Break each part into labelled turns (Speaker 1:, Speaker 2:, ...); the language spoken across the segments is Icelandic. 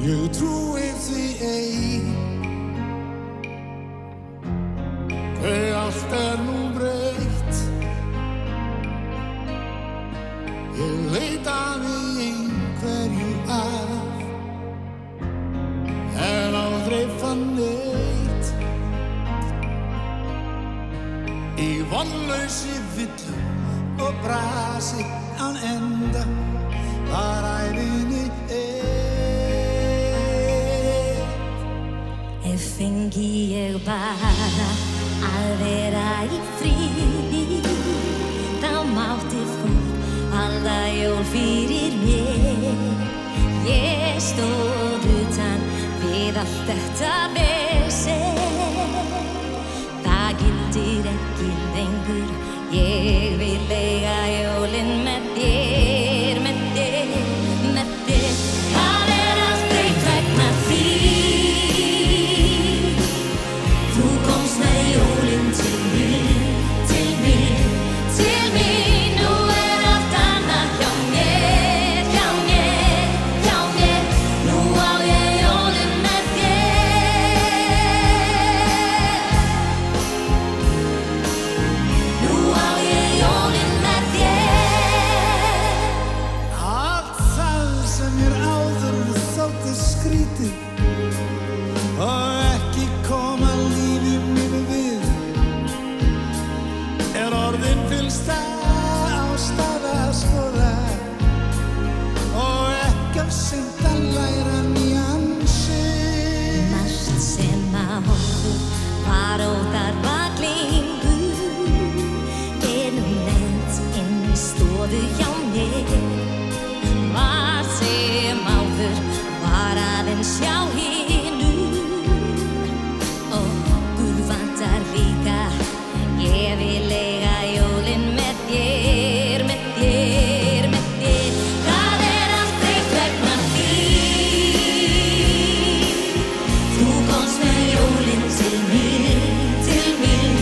Speaker 1: Ég trúi því ei hve allt nú breytt. Ég leitaði einhverju að en aldrei fann neitt. Í vonlausi villu og brasi án enda var ævinni
Speaker 2: Ef fengi ég bara að vera í fríði, þá mátti fólk halda jól fyrir mér. Ég stóð utan við allt þetta vesen. Það gildir ekki lengur, ég vil eiga jólin með þér, með þér, með þér. Það allt breytt vegna þín. Þú komst með jólin til mín, til mín, til mín. Nú allt annað hjá mér, hjá mér, hjá mér. Nú á ég jólin með þér. Nú á ég jólin með þér.
Speaker 1: allt það sem mér áður þótti skrítið og ekki koma lífi mínu við orðin fyllsta ástæða að skoða og ekki of seint að læra nýjan sið.
Speaker 2: Margt sem áður var óþarfa glingur nú nefnt inn í stofu hjá mér. Margt sem áður var aðeins hjá hinum. Okkur vantar líka, ég vil eiga jólin með þér, með þér, með þér. Það allt breytt vegna þín. Þú komst með jólin til mín, til mín,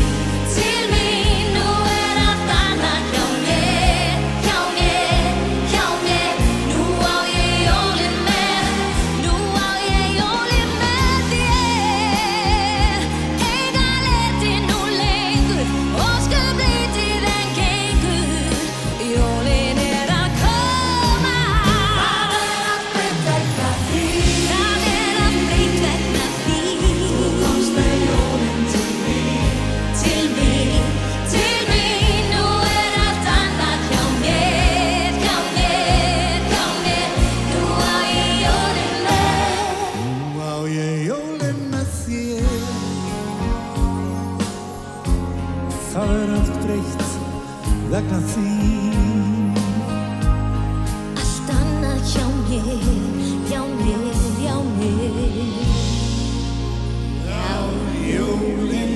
Speaker 2: til mín. Nú allt annað hjá mér, hjá mér, hjá mér. Nú á ég jólin með, nú á ég jólin með þér. Eiga leti nú lengur, ósköp lítið en gengur. Jólin að koma. Það allt breytt vegna þín. Það allt breytt vegna þín. Þú komst með jólin til mín, til mín, til mín. Nú allt annað hjá mér, hjá mér, hjá mér. Nú á ég jólin með.
Speaker 1: Nú á ég jólin með þér. Það allt breytt vegna þín.
Speaker 2: Allt annað hjá mér, hjá mér, hjá mér.
Speaker 1: Já, jólin